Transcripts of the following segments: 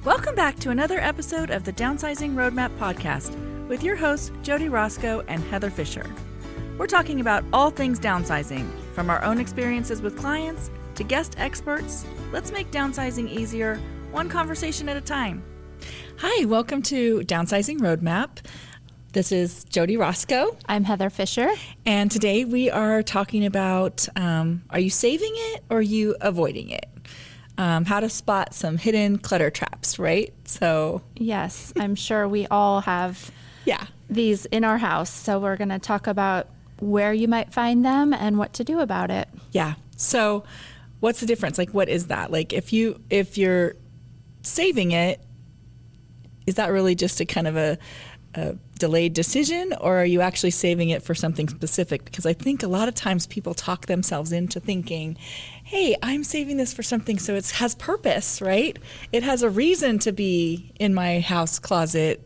Welcome back to another episode of the Downsizing Roadmap Podcast with your hosts, Jody Roscoe and Heather Fisher. We're talking about all things downsizing, from our own experiences with clients to guest experts. Let's make downsizing easier, one conversation at a time. Hi, welcome to Downsizing Roadmap. This is Jody Roscoe. I'm Heather Fisher. And today we are talking about, are you saving it or are you avoiding it? How to spot some hidden clutter traps, right? So yes, I'm sure we all have these in our house. So we're going to talk about where you might find them and what to do about it. Yeah. So what's the difference? Like, what is that? Like, if you're saving it, is that really just a kind of a delayed decision, or are you actually saving it for something specific? Because I think a lot of times people talk themselves into thinking, hey, I'm saving this for something so it has purpose, right? It has a reason to be in my house, closet,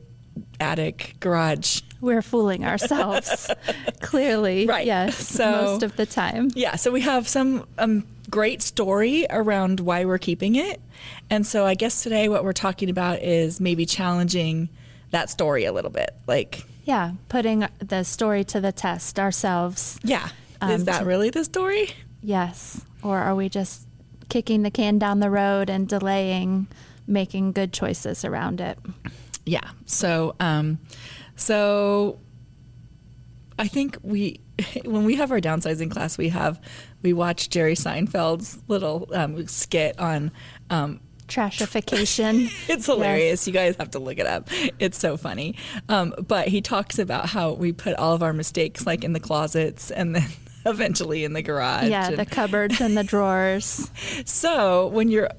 attic, garage. We're fooling ourselves, clearly. Right. Yes, so, most of the time. Yeah, so we have some great story around why we're keeping it. And so I guess today what we're talking about is maybe challenging that story a little bit. Like, yeah, putting the story to the test ourselves. Yeah. Is that really the story? Yes. Or are we just kicking the can down the road and delaying making good choices around it? Yeah. So I think when we have our downsizing class, we watch Jerry Seinfeld's little skit on trashification. It's hilarious. Yes. You guys have to look it up. It's so funny. But he talks about how we put all of our mistakes like in the closets and then eventually in the garage. Yeah, the cupboards and the drawers. So when you're,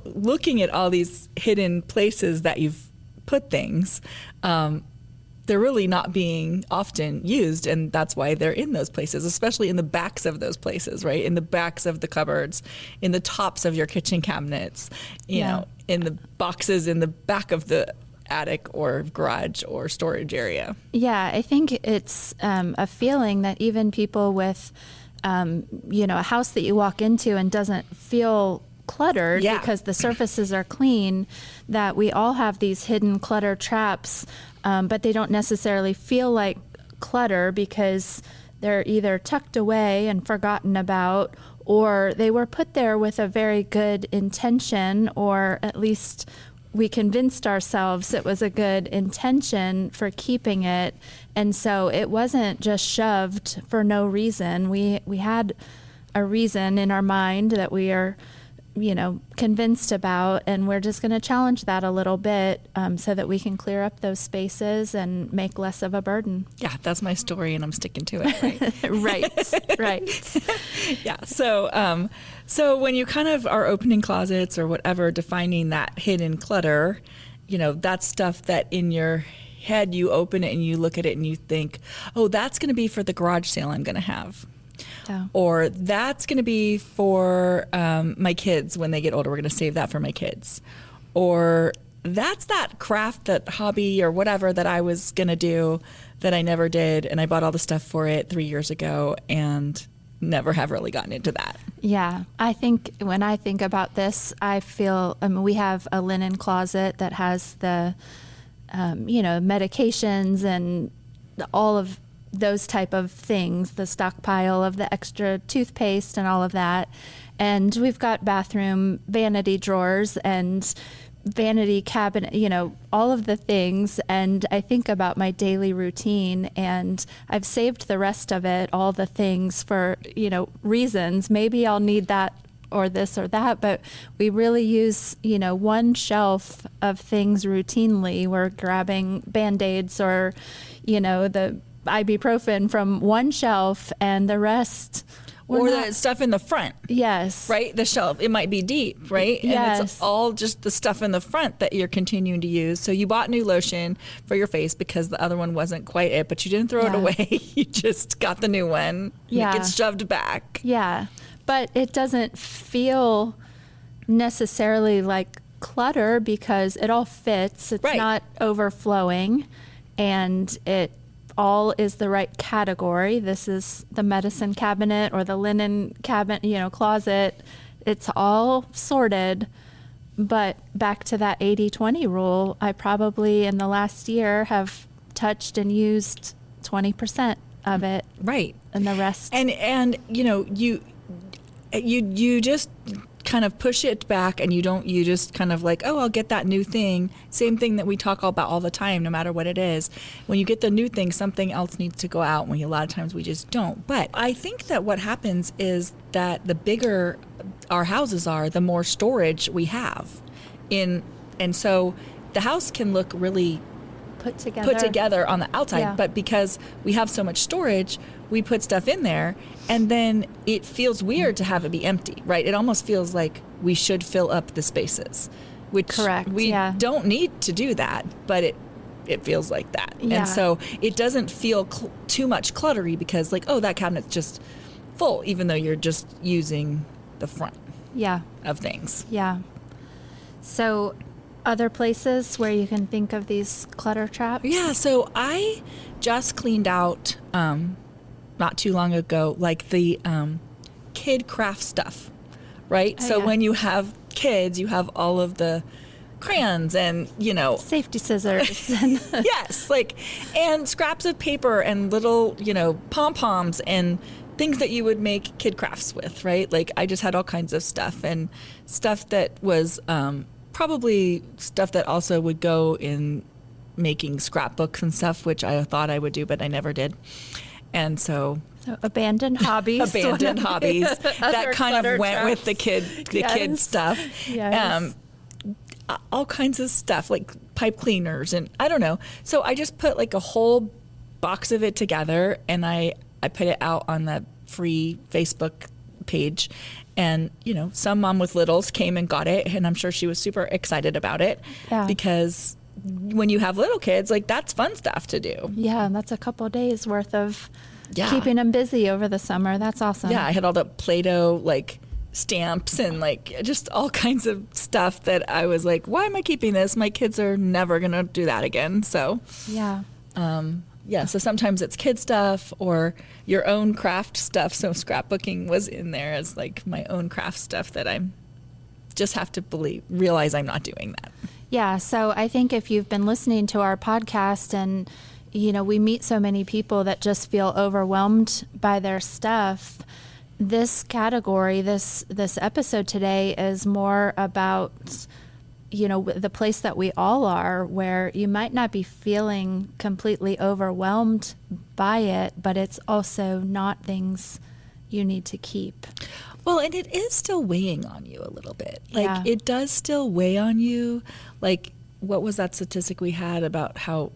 looking at all these hidden places that you've put things, they're really not being often used, and that's why they're in those places, especially in the backs of those places, right? In the backs of the cupboards, in the tops of your kitchen cabinets, you know, in the boxes in the back of the attic or garage or storage area. Yeah, I think it's a feeling that even people with, a house that you walk into and doesn't feel cluttered because the surfaces are clean, that we all have these hidden clutter traps, but they don't necessarily feel like clutter because they're either tucked away and forgotten about, or they were put there with a very good intention, or at least we convinced ourselves it was a good intention for keeping it. And so it wasn't just shoved for no reason. We had a reason in our mind that we are convinced about, and we're just going to challenge that a little bit so that we can clear up those spaces and make less of a burden. Yeah, that's my story, and I'm sticking to it, right? Yeah, so when you kind of are opening closets or whatever, defining that hidden clutter, that's stuff that in your head you open it and you look at it and you think, oh, that's going to be for the garage sale I'm going to have. Yeah. Or that's going to be for my kids when they get older. We're going to save that for my kids. Or that's that craft, that hobby or whatever that I was going to do that I never did. And I bought all the stuff for it 3 years ago and never have really gotten into that. Yeah. I think when I think about this, I feel we have a linen closet that has the, medications and all of those type of things, the stockpile of the extra toothpaste and all of that. And we've got bathroom vanity drawers and vanity cabinet, all of the things. And I think about my daily routine, and I've saved the rest of it, all the things for, reasons. Maybe I'll need that or this or that, but we really use, one shelf of things routinely. We're grabbing Band-Aids or, the ibuprofen from one shelf, and the rest or the stuff in the front. Yes. Right? The shelf. It might be deep, right? Yes. And it's all just the stuff in the front that you're continuing to use. So you bought new lotion for your face because the other one wasn't quite it, but you didn't throw it away. You just got the new one. Yeah. It gets shoved back. Yeah. But it doesn't feel necessarily like clutter because it all fits. It's not overflowing, and it all is the right category. This is the medicine cabinet or the linen cabinet, closet. It's all sorted, But back to that 80-20 rule, I probably in the last year have touched and used 20% of it. Right. And the rest. And you know, you just kind of push it back, and you just kind of like, oh, I'll get that new thing. Same thing that we talk about all the time, no matter what it is. When you get the new thing, something else needs to go out. A lot of times we just don't. But I think that what happens is that the bigger our houses are, the more storage we have and so the house can look really put together on the outside, yeah. But because we have so much storage, we put stuff in there, and then it feels weird to have it be empty, right? It almost feels like we should fill up the spaces, which correct, we yeah. don't need to do that, but it feels like that. Yeah. And so it doesn't feel too much cluttery because like, oh, that cabinet's just full, even though you're just using the front yeah. of things. Yeah. So other places where you can think of these clutter traps? Yeah, so I just cleaned out not too long ago, like the kid craft stuff, right? Oh, so yeah. when you have kids, you have all of the crayons and, you know, safety scissors. Yes, like, and scraps of paper and little, you know, pom-poms and things that you would make kid crafts with, right? Like I just had all kinds of stuff and stuff that was probably stuff that also would go in making scrapbooks and stuff, which I thought I would do, but I never did. And so abandoned hobbies. That kind of went with the kid stuff. Yes. All kinds of stuff like pipe cleaners and I don't know. So I just put like a whole box of it together and I put it out on the free Facebook page. And, you know, some mom with littles came and got it, and I'm sure she was super excited about it. Yeah. Because when you have little kids, like, that's fun stuff to do. Yeah, and that's a couple of days worth of keeping them busy over the summer. That's awesome. Yeah, I had all the Play-Doh, like, stamps and, like, just all kinds of stuff that I was like, why am I keeping this? My kids are never going to do that again. So, yeah. So sometimes it's kid stuff or your own craft stuff. So scrapbooking was in there as like my own craft stuff that I just have to realize I'm not doing that. Yeah. So I think if you've been listening to our podcast and, you know, we meet so many people that just feel overwhelmed by their stuff, this category, this episode today is more about, you know, the place that we all are, where you might not be feeling completely overwhelmed by it, but it's also not things you need to keep. Well, and it is still weighing on you a little bit. Like, yeah. It does still weigh on you. Like, what was that statistic we had about how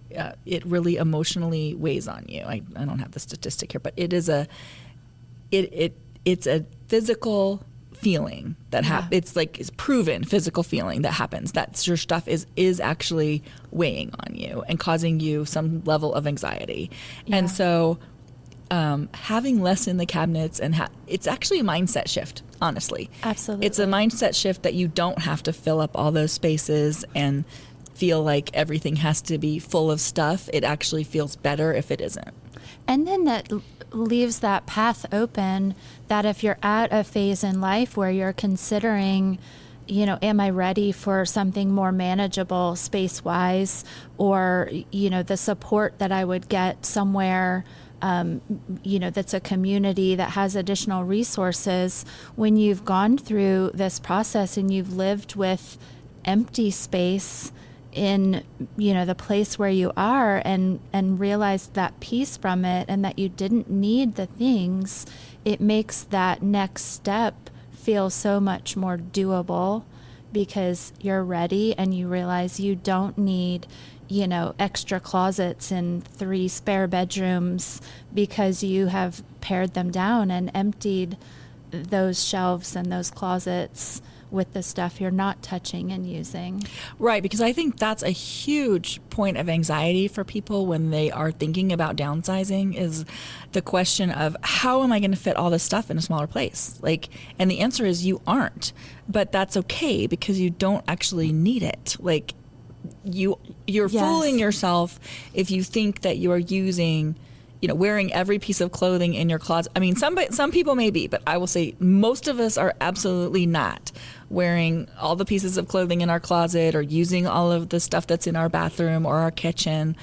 it really emotionally weighs on you? I don't have the statistic here, but it is it's a physical feeling that it's like it's proven physical feeling that happens, that your stuff is actually weighing on you and causing you some level of anxiety. Yeah. And so having less in the cabinets and it's actually a mindset shift, honestly. Absolutely. It's a mindset shift that you don't have to fill up all those spaces and feel like everything has to be full of stuff. It actually feels better if it isn't. And then that leaves that path open that if you're at a phase in life where you're considering, you know, am I ready for something more manageable space-wise, or, you know, the support that I would get somewhere, you know, that's a community that has additional resources. When you've gone through this process and you've lived with empty space in, you know, the place where you are and realized that peace from it and that you didn't need the things, it makes that next step feel so much more doable because you're ready and you realize you don't need, you know, extra closets and 3 spare bedrooms because you have pared them down and emptied those shelves and those closets with the stuff you're not touching and using. Right, because I think that's a huge point of anxiety for people when they are thinking about downsizing, is the question of how am I going to fit all this stuff in a smaller place? Like, and the answer is you aren't, but that's okay because you don't actually need it. Like, you're Yes. fooling yourself if you think that you are using, you know, wearing every piece of clothing in your closet. I mean, some people may be, but I will say most of us are absolutely not wearing all the pieces of clothing in our closet or using all of the stuff that's in our bathroom or our kitchen,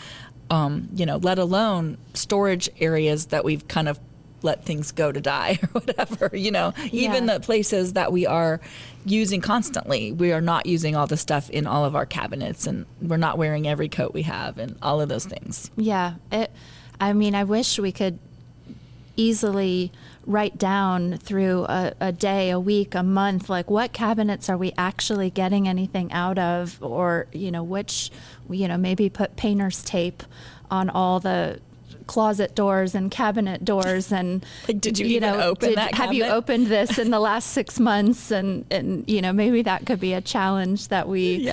let alone storage areas that we've kind of let things go to die or whatever, even the places that we are using constantly. We are not using all the stuff in all of our cabinets, and we're not wearing every coat we have and all of those things. Yeah. I wish we could easily write down through a day, a week, a month, like what cabinets are we actually getting anything out of, or, which, maybe put painter's tape on all the closet doors and cabinet doors, and like, did you even open that cabinet? Have you opened this in the last 6 months? And maybe that could be a challenge that we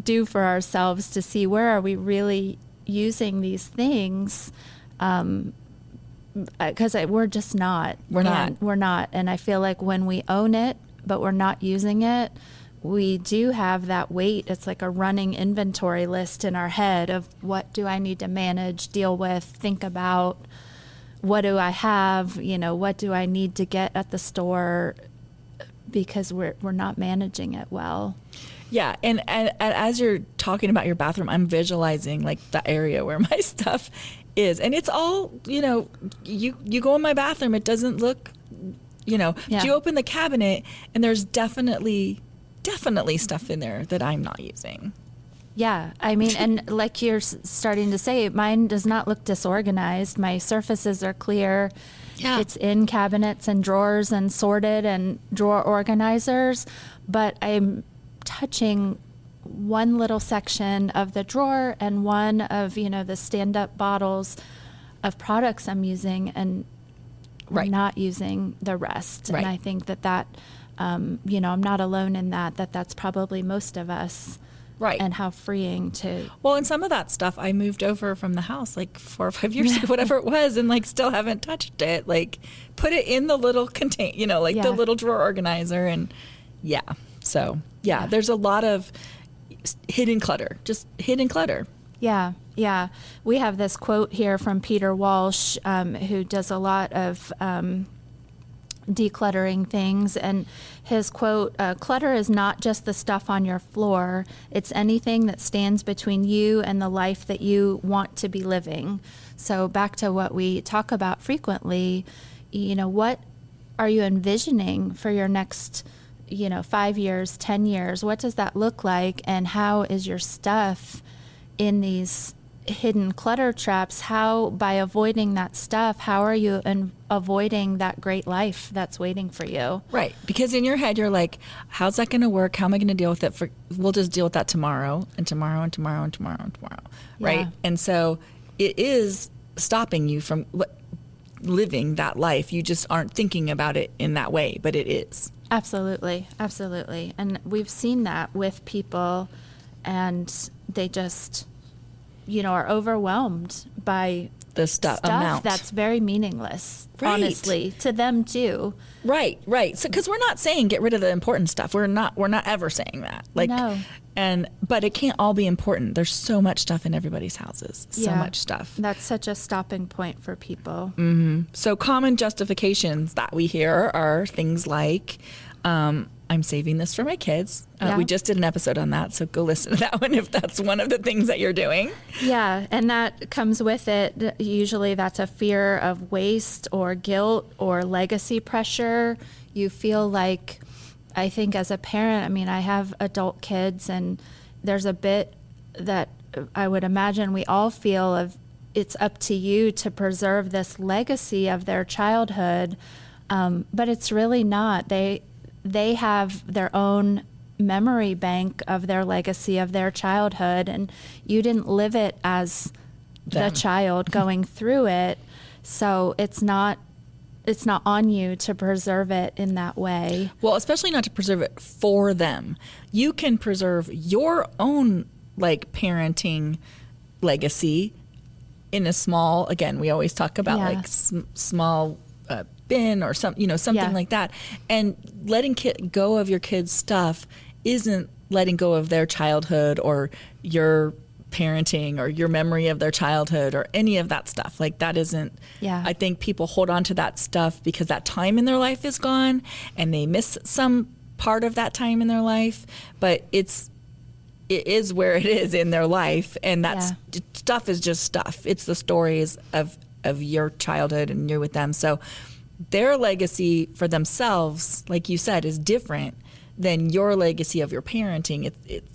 do for ourselves to see where are we really using these things, because we're just not. We're not. And I feel like when we own it but we're not using it, we do have that weight. It's like a running inventory list in our head of what do I need to manage, deal with, think about, what do I have, what do I need to get at the store, because we're not managing it well. Yeah, and as you're talking about your bathroom, I'm visualizing like the area where my stuff is, and it's all, you go in my bathroom, it doesn't look, if you open the cabinet and there's definitely stuff in there that I'm not using. Yeah, and like you're starting to say, mine does not look disorganized. My surfaces are clear. Yeah. It's in cabinets and drawers and sorted and drawer organizers, but I'm touching one little section of the drawer and one of, the stand-up bottles of products I'm using, and right. not using the rest. Right. And I think that I'm not alone in that's probably most of us. Right. And how freeing to... Well, and some of that stuff I moved over from the house like 4 or 5 years ago, whatever it was, and like still haven't touched it. Like put it in the little the little drawer organizer, and So there's a lot of hidden clutter, just hidden clutter. Yeah. Yeah. We have this quote here from Peter Walsh, who does a lot of decluttering things, and his quote, clutter is not just the stuff on your floor, it's anything that stands between you and the life that you want to be living. So back to what we talk about frequently, what are you envisioning for your next 5 years, 10 years? What does that look like? And how is your stuff in these hidden clutter traps? How, by avoiding that stuff, how are you avoiding that great life that's waiting for you? Right. Because in your head, you're like, how's that going to work? How am I going to deal with it? We'll just deal with that tomorrow and tomorrow and tomorrow and tomorrow and tomorrow. Right. Yeah. And so it is stopping you from living that life. You just aren't thinking about it in that way, but it is. Absolutely. Absolutely. And we've seen that with people, and they just, are overwhelmed by the stuff amount that's very meaningless, right. Honestly, to them too. Right. So, because we're not saying get rid of the important stuff. We're not ever saying that. No. But it can't all be important. There's so much stuff in everybody's houses. So much stuff. That's such a stopping point for people. Mm-hmm. So common justifications that we hear are things like, I'm saving this for my kids. We just did an episode on that, so go listen to that one if that's one of the things that you're doing. Yeah, and that comes with it. Usually that's a fear of waste or guilt or legacy pressure. You feel like, I think as a parent, I have adult kids, and there's a bit that I would imagine we all feel of, it's up to you to preserve this legacy of their childhood, but it's really not. They have their own memory bank of their legacy of their childhood, and you didn't live it as the child going through it. So it's not on you to preserve it in that way. Well, especially not to preserve it for them. You can preserve your own parenting legacy in a small, again, we always talk about small bin or something like that. And letting go of your kids' stuff isn't letting go of their childhood or your parenting or your memory of their childhood or any of that stuff. That isn't, I think people hold on to that stuff because that time in their life is gone and they miss some part of that time in their life, but it is where it is in their life, and that stuff is just stuff. It's the stories of your childhood, and you're with them. So their legacy for themselves, like you said, is different than your legacy of your parenting.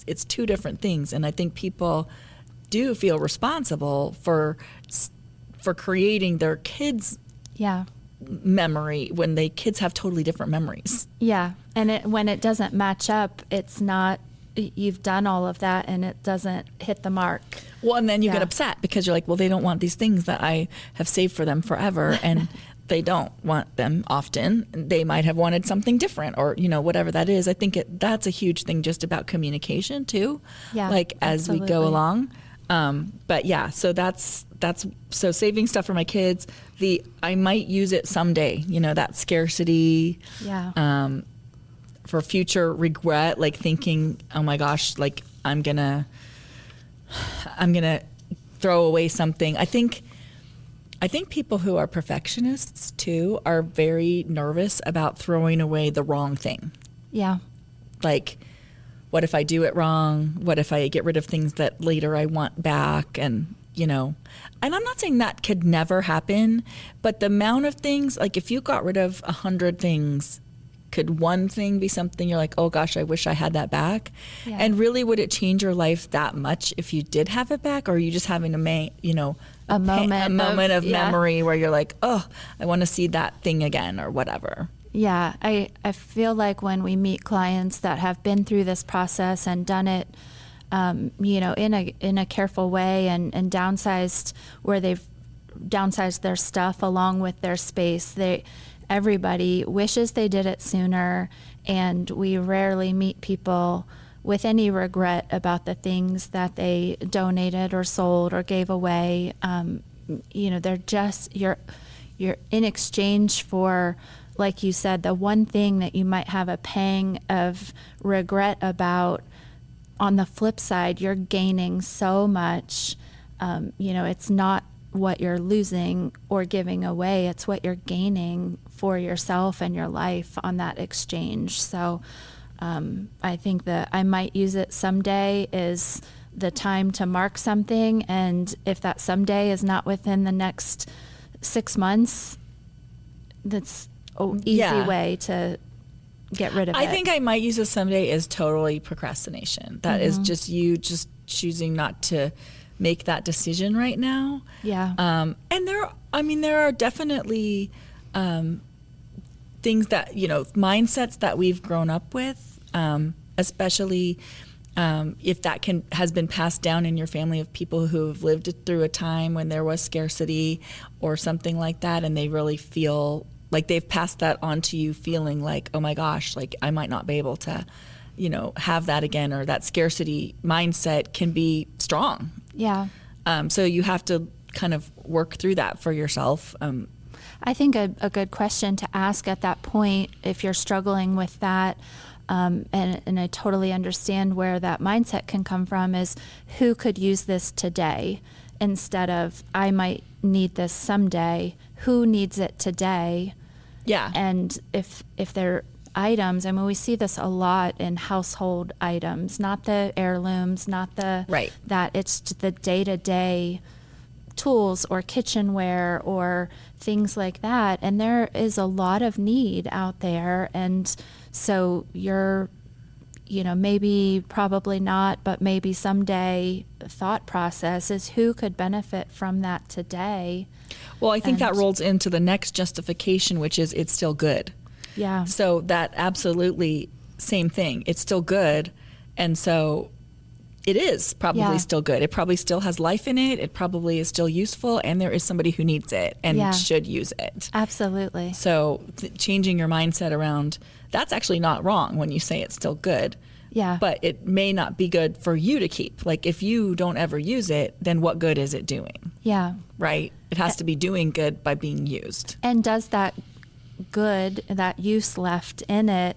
It's two different things, and I think people do feel responsible for creating their kids' memory when kids have totally different memories. Yeah, and when it doesn't match up, it's not. You've done all of that and it doesn't hit the mark. Well, and then you get upset because you're like, well, they don't want these things that I have saved for them forever, and they don't want them often. They might have wanted something different, or whatever that is. I think that's a huge thing, just about communication too. Yeah, like as we go along. But yeah, so that's so saving stuff for my kids. I might use it someday. That scarcity. Yeah. For future regret, like thinking, oh my gosh, like I'm gonna throw away something. I think people who are perfectionists too are very nervous about throwing away the wrong thing. Yeah. Like, what if I do it wrong? What if I get rid of things that later I want back? And and I'm not saying that could never happen, but the amount of things, like if you got rid of 100 things, could one thing be something you're like, oh gosh, I wish I had that back? Yeah. And really, would it change your life that much if you did have it back? Or are you just having a moment of memory where you're like, oh, I want to see that thing again, or whatever? Yeah, I feel like when we meet clients that have been through this process and done it, in a careful way and downsized where they've downsized their stuff along with their space, everybody wishes they did it sooner, and we rarely meet people with any regret about the things that they donated or sold or gave away. They're just you're in exchange for, like you said, the one thing that you might have a pang of regret about. On the flip side, you're gaining so much. It's not what you're losing or giving away, it's what you're gaining for yourself and your life on that exchange. So I think that I might use it someday is the time to mark something, and if that someday is not within the next 6 months, that's an easy way to get rid of it. I think I might use it someday is totally procrastination. That is just you just choosing not to make that decision right now. Yeah. And there are definitely things that, mindsets that we've grown up with, especially if that has been passed down in your family, of people who have lived through a time when there was scarcity or something like that, and they really feel like they've passed that on to you, feeling like, oh my gosh, like I might not be able to, have that again, or that scarcity mindset can be strong. Yeah. So you have to kind of work through that for yourself. I think a good question to ask at that point, if you're struggling with that, and I totally understand where that mindset can come from, is who could use this today, instead of I might need this someday. Who needs it today? Yeah. And if they're items, we see this a lot in household items, not the heirlooms, not the that it's the day-to-day tools or kitchenware or things like that, and there is a lot of need out there, and so you're maybe, probably not, but maybe someday thought process is who could benefit from that today. Well, I think that rolls into the next justification, which is it's still good. Yeah. So that absolutely same thing. It's still good. And so it is probably still good. It probably still has life in it. It probably is still useful. And there is somebody who needs it and should use it. Absolutely. So changing your mindset around, that's actually not wrong when you say it's still good. Yeah. But it may not be good for you to keep. Like if you don't ever use it, then what good is it doing? Yeah. Right? It has to be doing good by being used. And does that good, that use left in it,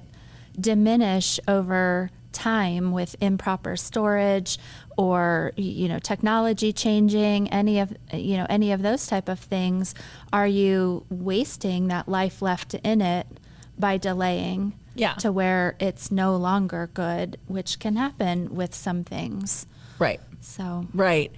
diminish over time with improper storage or technology changing, any of those type of things? Are you wasting that life left in it by delaying? to where it's no longer good, which can happen with some things. Right. So. Right.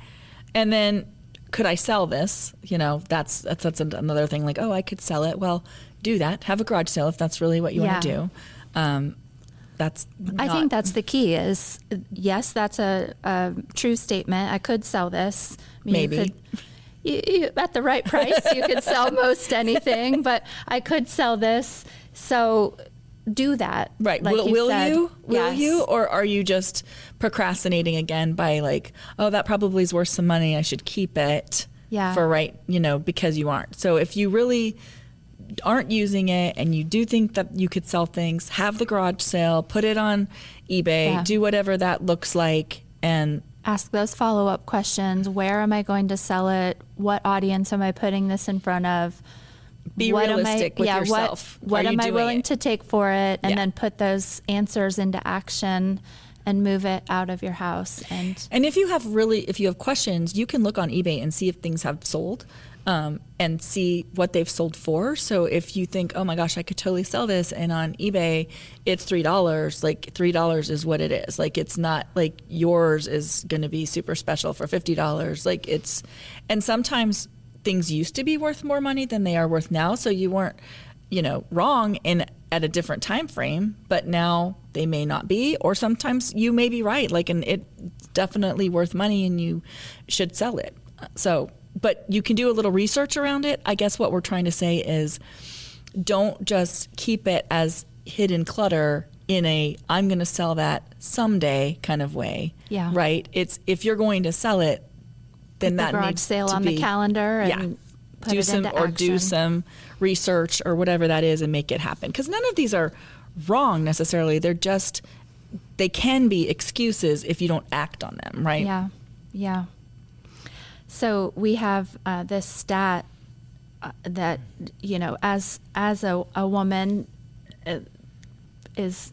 And then could I sell this? You know, that's another thing, like, oh, I could sell it. Well, do that. Have a garage sale if that's really what you want to do. I think that's the key is, yes, that's a true statement. I could sell this. I mean, maybe. You, at the right price, you could sell most anything, but I could sell this. So do that. Right. Like Will you? Will Yes. you? Or are you just procrastinating again by like, oh, that probably is worth some money. I should keep it for because you aren't. So if you really aren't using it and you do think that you could sell things, have the garage sale, put it on eBay, do whatever that looks like, and ask those follow-up questions. Where am I going to sell it? What audience am I putting this in front of? Be realistic with yourself. What am I willing to take for it? And then put those answers into action and move it out of your house. And if you have questions, you can look on eBay and see if things have sold. And see what they've sold for. So if you think, oh my gosh, I could totally sell this, and on eBay it's $3, like $3 is what it is. Like it's not like yours is going to be super special for $50. Like and sometimes things used to be worth more money than they are worth now. So you weren't, wrong at a different time frame, but now they may not be, or sometimes you may be right. Like, and it's definitely worth money and you should sell it. But you can do a little research around it. I guess what we're trying to say is don't just keep it as hidden clutter in I'm going to sell that someday kind of way. Yeah. Right? It's if you're going to sell it, then put that the garage needs sale to on be, the calendar and put it into action. Do some research or whatever that is and make it happen. Because none of these are wrong necessarily. They can be excuses if you don't act on them, right? Yeah. Yeah. So we have this stat that, as a woman is,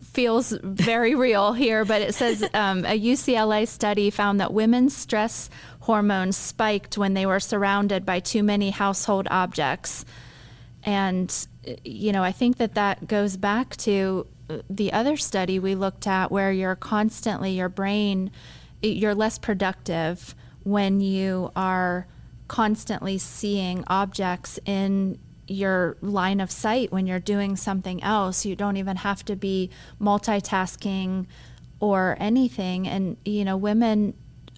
feels very real here, but it says a UCLA study found that women's stress hormones spiked when they were surrounded by too many household objects. And, I think that goes back to the other study we looked at where your brain, you're less productive when you are constantly seeing objects in your line of sight when you're doing something else. You don't even have to be multitasking or anything. And, women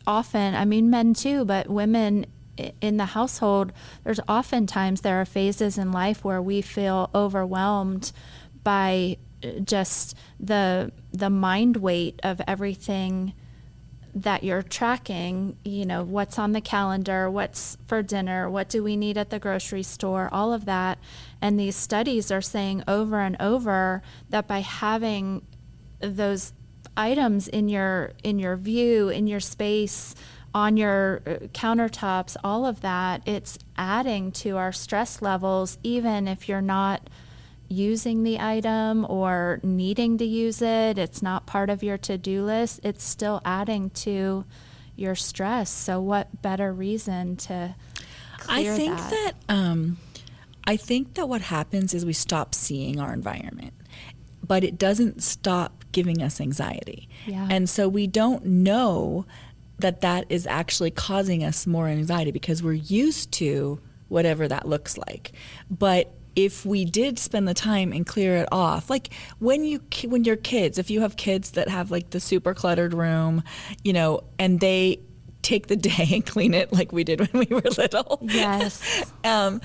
often, men too, but women in the household, there are phases in life where we feel overwhelmed by just the mind weight of everything that you're tracking, what's on the calendar, what's for dinner, what do we need at the grocery store, all of that. And these studies are saying over and over that by having those items in your view, in your space, on your countertops, all of that, it's adding to our stress levels, even if you're not using the item or needing to use it, it's not part of your to-do list, it's still adding to your stress. So what better reason to clear that? I think that what happens is we stop seeing our environment, but it doesn't stop giving us anxiety. Yeah. And so we don't know that is actually causing us more anxiety because we're used to whatever that looks like. But if we did spend the time and clear it off, like when you're kids, if you have kids that have like the super cluttered room, and they take the day and clean it like we did when we were little. Yes. And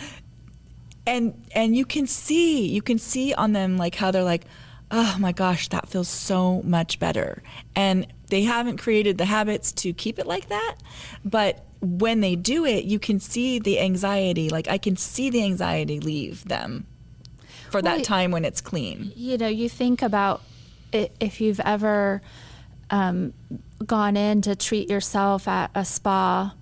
you can see on them like how they're like, oh my gosh, that feels so much better. And they haven't created the habits to keep it like that, but when they do it, you can see the anxiety. Like I can see the anxiety leave them for that time when it's clean. You think about if you've ever gone in to treat yourself at a spa,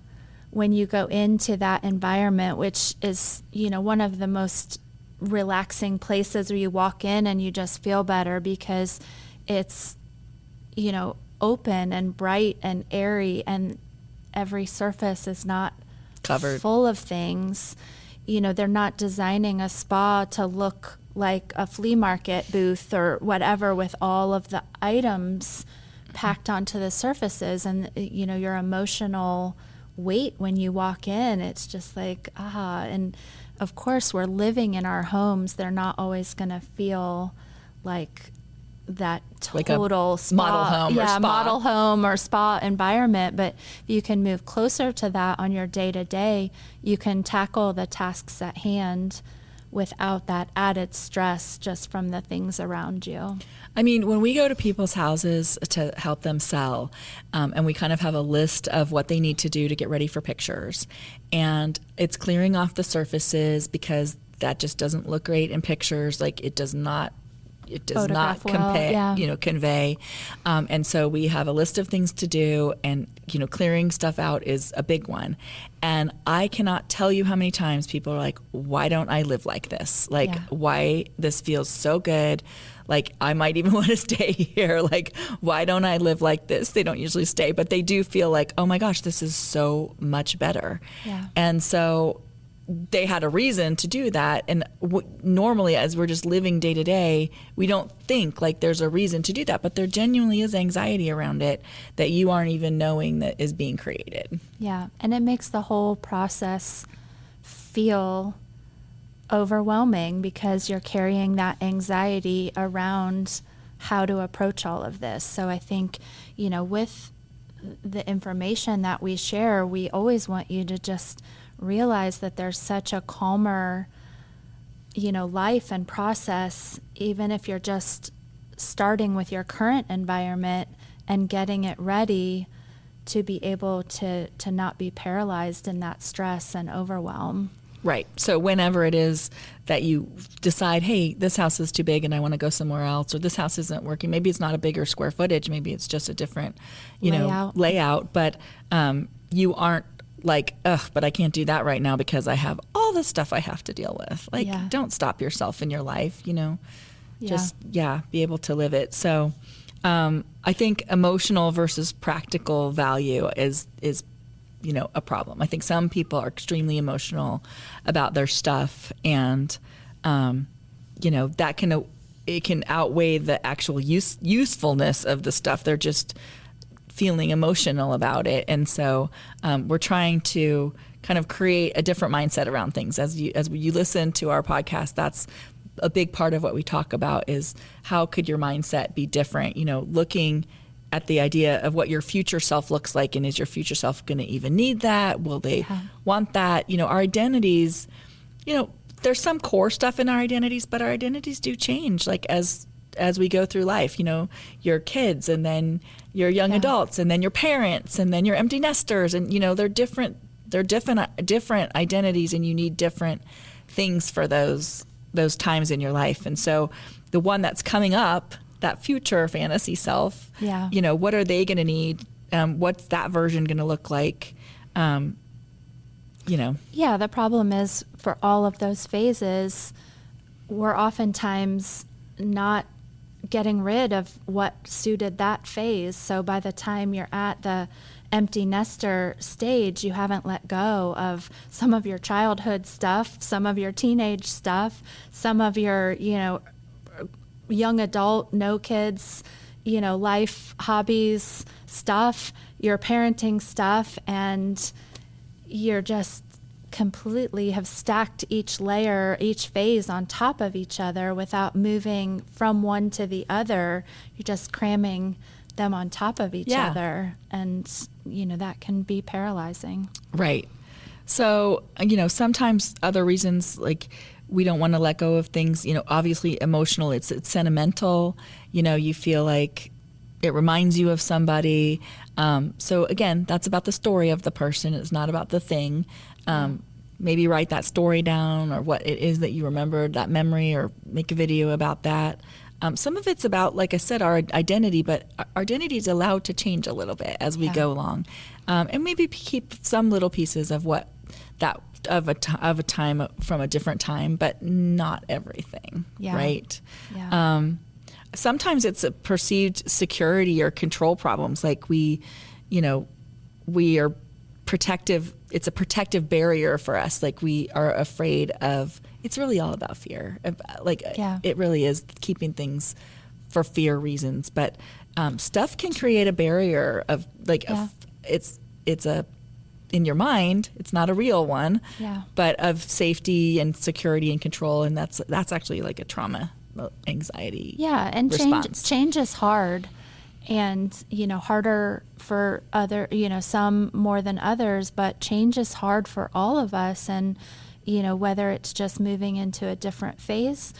when you go into that environment, which is, one of the most relaxing places where you walk in and you just feel better because it's, open and bright and airy and every surface is not covered full of things. They're not designing a spa to look like a flea market booth or whatever with all of the items packed onto the surfaces, and your emotional weight when you walk in, it's just like, and of course we're living in our homes. They're not always going to feel like that total like a model home or spa. Model home or spa environment. But if you can move closer to that on your day-to-day, you can tackle the tasks at hand without that added stress just from the things around you. I mean, when we go to people's houses to help them sell, and we kind of have a list of what they need to do to get ready for pictures, and it's clearing off the surfaces because that just doesn't look great in pictures. Like it does not convey. And so we have a list of things to do, and, clearing stuff out is a big one. And I cannot tell you how many times people are like, why don't I live like this? Like, why this feels so good? Like, I might even want to stay here. Like, why don't I live like this? They don't usually stay, but they do feel like, oh my gosh, this is so much better. Yeah. And so they had a reason to do that. And normally, as we're just living day to day, we don't think like there's a reason to do that. But there genuinely is anxiety around it that you aren't even knowing that is being created. Yeah. And it makes the whole process feel overwhelming because you're carrying that anxiety around how to approach all of this. So I think, with the information that we share, we always want you to just realize that there's such a calmer, life and process, even if you're just starting with your current environment and getting it ready to be able to not be paralyzed in that stress and overwhelm. Right. So whenever it is that you decide, hey, this house is too big and I want to go somewhere else, or this house isn't working, maybe it's not a bigger square footage, maybe it's just a different, layout, but you aren't like, but I can't do that right now because I have all the stuff I have to deal with. Like, don't stop yourself in your life, just, be able to live it. So I think emotional versus practical value is a problem. I think some people are extremely emotional about their stuff, and that can outweigh the actual usefulness of the stuff. They're just feeling emotional about it, and so we're trying to kind of create a different mindset around things. As you listen to our podcast, that's a big part of what we talk about is how could your mindset be different? Looking at the idea of what your future self looks like, and is your future self going to even need that? Will they want that? Our identities, there's some core stuff in our identities, but our identities do change like as we go through life. Your kids, and then your young adults, and then your parents, and then your empty nesters, and they're different identities, and you need different things for those times in your life. And so the one that's coming up, that future fantasy self, what are they going to need? What's that version going to look like? The problem is for all of those phases, we're oftentimes not getting rid of what suited that phase. So by the time you're at the empty nester stage, you haven't let go of some of your childhood stuff, some of your teenage stuff, some of your, young adult, no kids, life, hobbies stuff, your parenting stuff, and you're just completely have stacked each layer, each phase on top of each other without moving from one to the other. You're just cramming them on top of each other, and that can be paralyzing. Right. So, sometimes other reasons, like we don't want to let go of things, obviously emotional, it's sentimental, you feel like it reminds you of somebody. So again, that's about the story of the person. It's not about the thing. Maybe write that story down, or what it is that you remembered, that memory, or make a video about that. Some of it's about, like I said, our identity, but our identity is allowed to change a little bit as we go along. And maybe keep some little pieces of what that of a time from a different time, but not everything, right? Yeah. Sometimes it's a perceived security or control problems, like we are protective, it's a protective barrier for us. Like we are afraid of, it's really all about fear. Like it really is keeping things for fear reasons. But stuff can create a barrier of like, it's a, in your mind, it's not a real one, but of safety and security and control. And that's actually like a trauma anxiety. Yeah. And response. change is hard. And, harder for some more than others, but change is hard for all of us. And, whether it's just moving into a different phase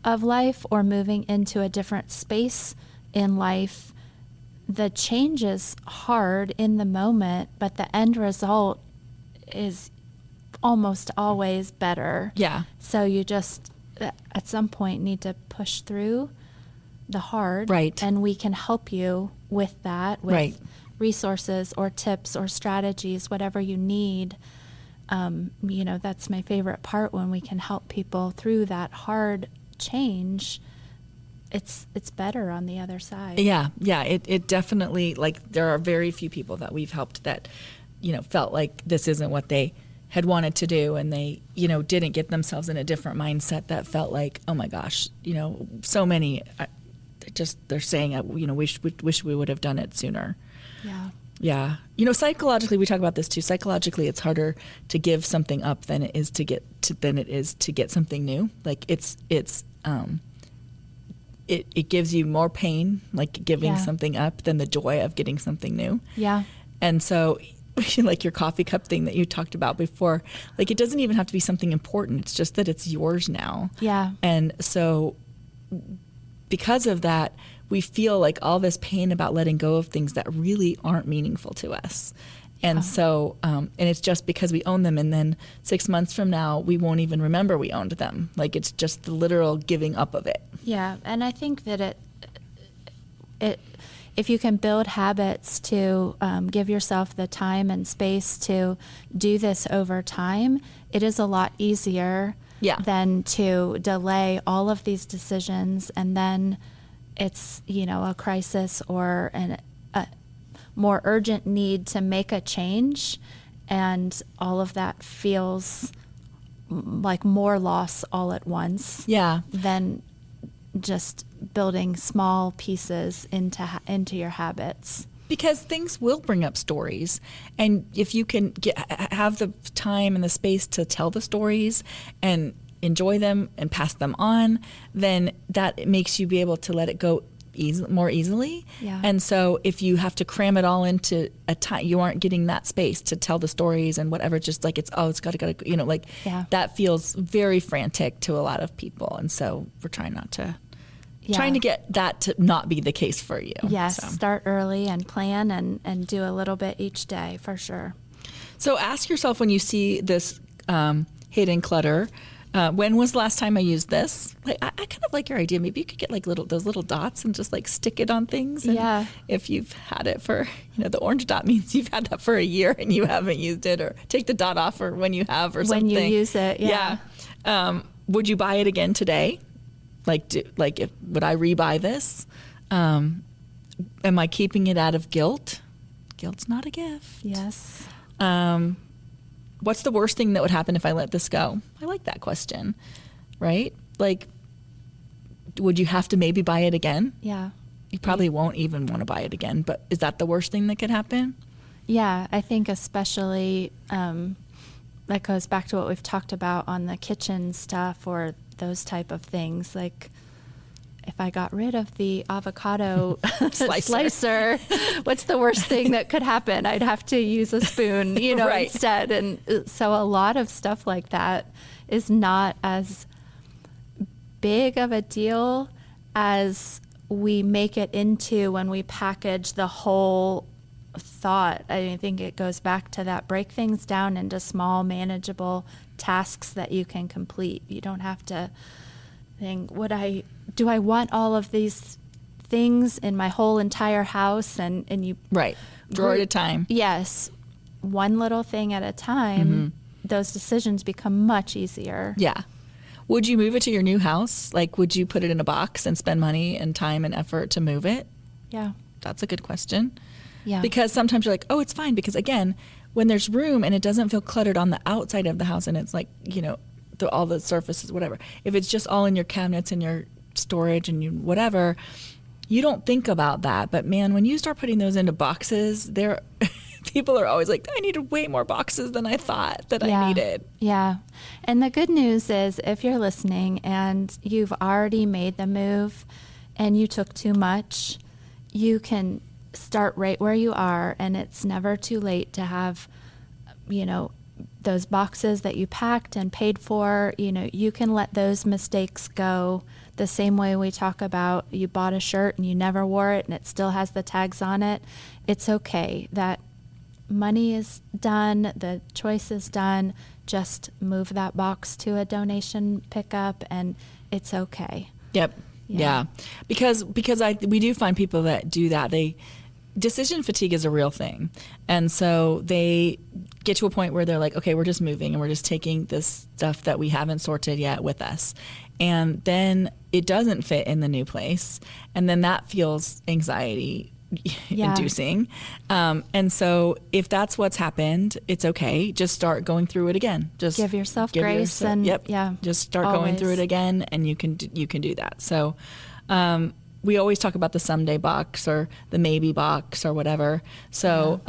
of life or moving into a different space in life, the change is hard in the moment, but the end result is almost always better. Yeah. So you just, at some point, need to push through the hard, right? And we can help you with that, with resources or tips or strategies, whatever you need. That's my favorite part, when we can help people through that hard change. It's better on the other side. Yeah. It definitely, like, there are very few people that we've helped that, felt like this isn't what they had wanted to do, and they, didn't get themselves in a different mindset that felt like, oh my gosh, so many. They're saying, wish we would have done it sooner. Yeah. Psychologically, we talk about this too. Psychologically, it's harder to give something up than it is to get something new. Like it gives you more pain, like giving something up, than the joy of getting something new. Yeah. And so, like your coffee cup thing that you talked about before, like it doesn't even have to be something important. It's just that it's yours now. Yeah. And so, because of that, we feel like all this pain about letting go of things that really aren't meaningful to us. And so, and it's just because we own them, and then 6 months from now, we won't even remember we owned them. Like it's just the literal giving up of it. Yeah, and I think that if you can build habits to give yourself the time and space to do this over time, it is a lot easier than to delay all of these decisions, and then it's, a crisis or a more urgent need to make a change, and all of that feels like more loss all at once. Yeah. Than just building small pieces into your habits. Because things will bring up stories, and if you can have the time and the space to tell the stories and enjoy them and pass them on, then that makes you be able to let it go more easily. Yeah. And so if you have to cram it all into a time, you aren't getting that space to tell the stories and whatever. Just like it's got to, that feels very frantic to a lot of people. And so we're trying to get that to not be the case for you. Yes, start early and plan and do a little bit each day for sure. So ask yourself, when you see this hidden clutter, when was the last time I used this? Like, I kind of like your idea. Maybe you could get like those little dots and just like stick it on things. And if you've had it for, the orange dot means you've had that for a year and you haven't used it, or take the dot off or when you have or something. When you use it, yeah. Would you buy it again today? Would I rebuy this? Am I keeping it out of guilt? Guilt's not a gift. Yes. What's the worst thing that would happen if I let this go? I like that question, right? Like, would you have to maybe buy it again? Yeah. You probably won't even want to buy it again, but is that the worst thing that could happen? Yeah, I think especially that goes back to what we've talked about on the kitchen stuff or those type of things. Like, if I got rid of the avocado slicer, what's the worst thing that could happen? I'd have to use a spoon, right. instead. And so a lot of stuff like that is not as big of a deal as we make it into when we package the whole thought. I think it goes back to that: break things down into small, manageable tasks that you can complete. You don't have to think, do I want all of these things in my whole entire house? And you drawer at a time. Yes, one little thing at a time. Those decisions become much easier. Yeah. Would you move it to your new house? Like, would you put it in a box and spend money and time and effort to move it? Yeah. That's a good question. Yeah. Because sometimes you're like, oh, it's fine. Because again, when there's room and it doesn't feel cluttered on the outside of the house, and it's like, all the surfaces, whatever. If it's just all in your cabinets and your storage and you whatever, you don't think about that. But man, when you start putting those into boxes, people are always like, I needed way more boxes than I thought that I needed. Yeah. And the good news is, if you're listening and you've already made the move and you took too much, you can start right where you are, and it's never too late to have, those boxes that you packed and paid for. You can let those mistakes go the same way we talk about you bought a shirt and you never wore it and it still has the tags on it. It's okay. That money is done. The choice is done. Just move that box to a donation pickup and it's okay. Yep. Yeah. Because we do find people that do that. Decision fatigue is a real thing. And so they get to a point where they're like, okay, we're just moving and we're just taking this stuff that we haven't sorted yet with us. And then it doesn't fit in the new place. And then that feels anxiety inducing. And so if that's what's happened, it's okay. Just start going through it again. Just give yourself grace and just start going through it again, and you can do that. So, we always talk about the someday box or the maybe box or whatever. So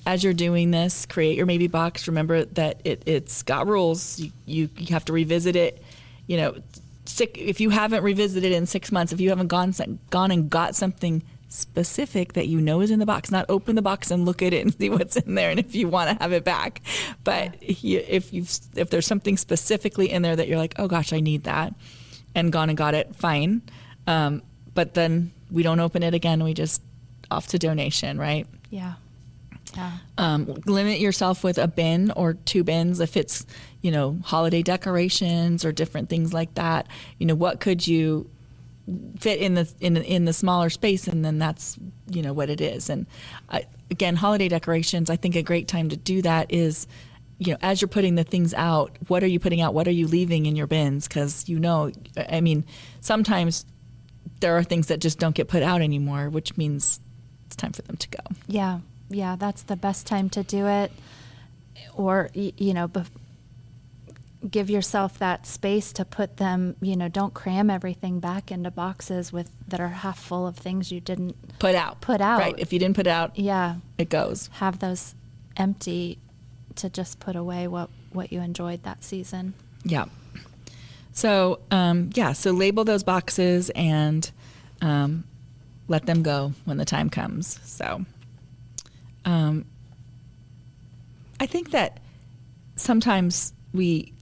as you're doing this, create your maybe box. Remember that it's got rules. You have to revisit it. If you haven't revisited it in 6 months, if you haven't gone and got something specific that is in the box, not open the box and look at it and see what's in there and if you want to have it back. But if there's something specifically in there that you're like, oh gosh, I need that, and gone and got it, fine. But then we don't open it again. We just off to donation, right? Yeah. Yeah. Limit yourself with a bin or 2 bins if it's, holiday decorations or different things like that. What could you fit in the smaller space, and then that's what it is. And again, holiday decorations, I think a great time to do that is, as you're putting the things out, what are you putting out? What are you leaving in your bins? Because sometimes there are things that just don't get put out anymore, which means it's time for them to go. Yeah. That's the best time to do it. Or, give yourself that space to put them, don't cram everything back into boxes that are half full of things you didn't put out. Right. If you didn't put it out, it goes. Have those empty to just put away what you enjoyed that season. Yeah. So, so label those boxes and let them go when the time comes. So, I think that sometimes we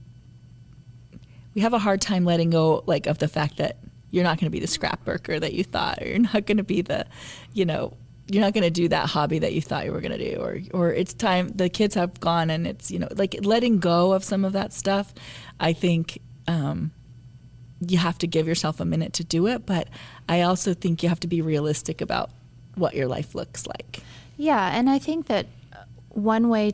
have a hard time letting go, of the fact that you're not going to be the scrapbooker that you thought, or you're not going to be the, you're not going to do that hobby that you thought you were going to do, or it's time, the kids have gone and it's, letting go of some of that stuff. I think, you have to give yourself a minute to do it, but I also think you have to be realistic about what your life looks like. Yeah, and I think that one way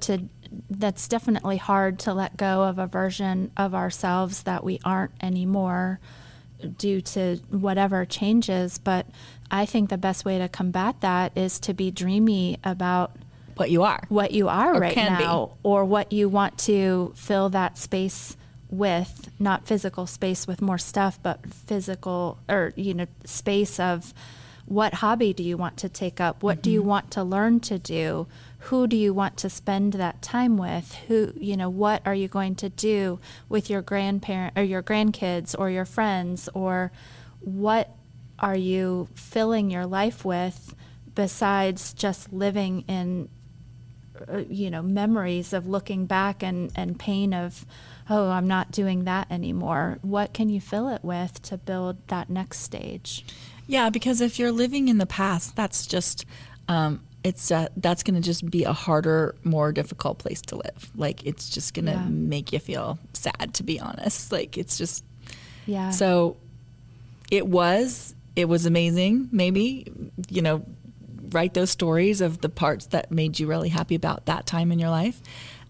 that's definitely hard to let go of a version of ourselves that we aren't anymore due to whatever changes, but I think the best way to combat that is to be dreamy about what you are right now, or what you want to fill that space with, not physical space with more stuff, but physical or, space of what hobby do you want to take up? What do you want to learn to do? Who do you want to spend that time with? What are you going to do with your grandparent or your grandkids or your friends? Or what are you filling your life with besides just living in, memories of looking back and pain of, oh, I'm not doing that anymore. What can you fill it with to build that next stage? Yeah, because if you're living in the past, that's just, that's going to just be a harder, more difficult place to live. It's just going to make you feel sad, to be honest. It's just, So it was amazing. Maybe, write those stories of the parts that made you really happy about that time in your life.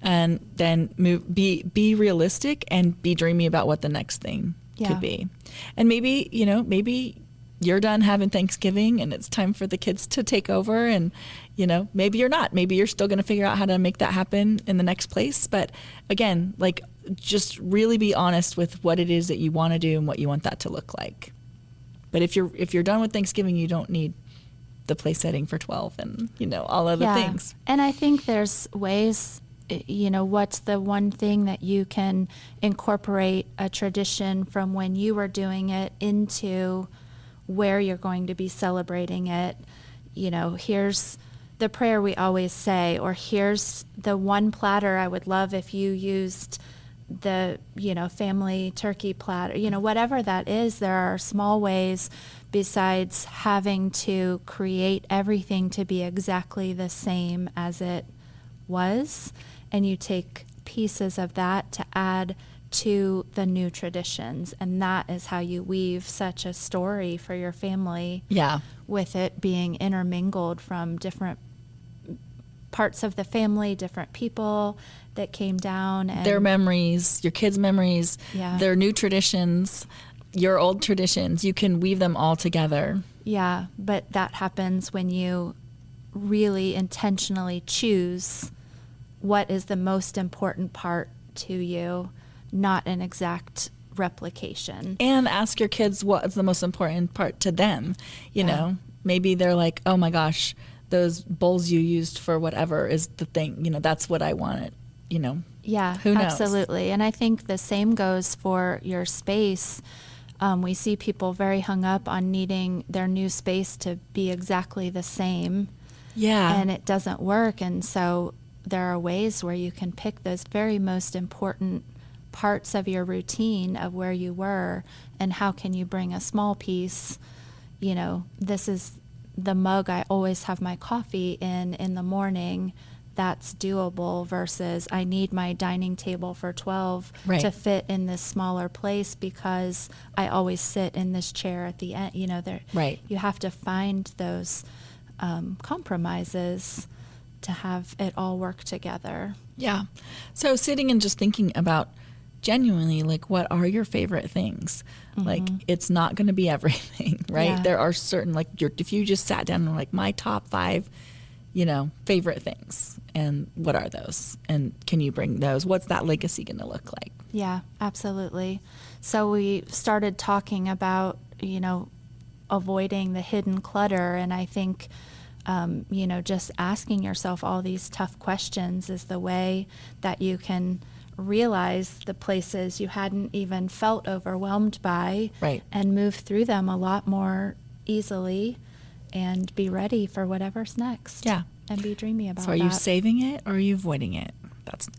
And then be realistic and be dreamy about what the next thing could be. And maybe you're done having Thanksgiving and it's time for the kids to take over, and maybe you're not. Maybe you're still going to figure out how to make that happen in the next place. But again, like, just really be honest with what it is that you want to do and what you want that to look like. But if you're done with Thanksgiving, you don't need the place setting for 12 and all other things. And I think there's ways. What's the one thing that you can incorporate a tradition from when you were doing it into where you're going to be celebrating it? Here's the prayer we always say, or here's the one platter I would love if you used the, family turkey platter, whatever that is. There are small ways besides having to create everything to be exactly the same as it was. And you take pieces of that to add to the new traditions. And that is how you weave such a story for your family. Yeah. With it being intermingled from different parts of the family, different people that came down. And their memories, your kids' memories, yeah. Their new traditions, your old traditions. You can weave them all together. Yeah, but that happens when you really intentionally choose what is the most important part to you, not an exact replication. And ask your kids what is the most important part to them. Maybe they're like, oh my gosh, those bowls you used for whatever is the thing, that's what I wanted, Yeah, who knows? Absolutely. And I think the same goes for your space. We see people very hung up on needing their new space to be exactly the same. Yeah. And it doesn't work. And so there are ways where you can pick those very most important parts of your routine of where you were, and how can you bring a small piece. This is the mug I always have my coffee in the morning. That's doable versus I need my dining table for 12 right. to fit in this smaller place because I always sit in this chair at the end. Right. You have to find those compromises to have it all work together. Yeah. So sitting and just thinking about genuinely, like, what are your favorite things? Mm-hmm. Like, it's not going to be everything, right? Yeah. There are certain, like, if you just sat down and like, my top 5, favorite things, and what are those? And can you bring those? What's that legacy going to look like? Yeah, absolutely. So we started talking about, avoiding the hidden clutter. And I think, just asking yourself all these tough questions is the way that you can realize the places you hadn't even felt overwhelmed by, right. and move through them a lot more easily and be ready for whatever's next. Yeah. And be dreamy about it. So are you saving it or are you avoiding it? That's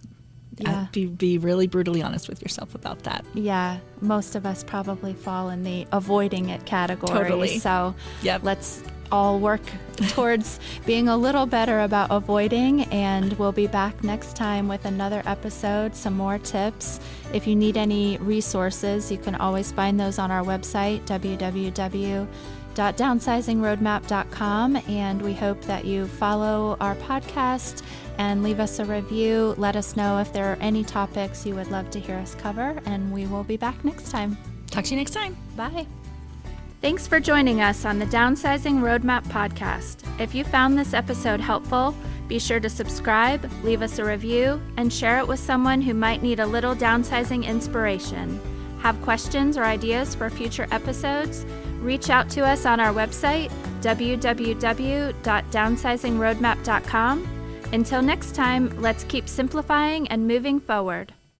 be really brutally honest with yourself about that. Yeah. Most of us probably fall in the avoiding it category. Totally. So yep. Let's all work towards being a little better about avoiding, and we'll be back next time with another episode, some more tips. If you need any resources, you can always find those on our website, www.downsizingroadmap.com, and we hope that you follow our podcast and leave us a review. Let us know if there are any topics you would love to hear us cover, and we will be back next time. Talk to you next time. Bye. Thanks for joining us on the Downsizing Roadmap Podcast. If you found this episode helpful, be sure to subscribe, leave us a review, and share it with someone who might need a little downsizing inspiration. Have questions or ideas for future episodes? Reach out to us on our website, www.downsizingroadmap.com. Until next time, let's keep simplifying and moving forward.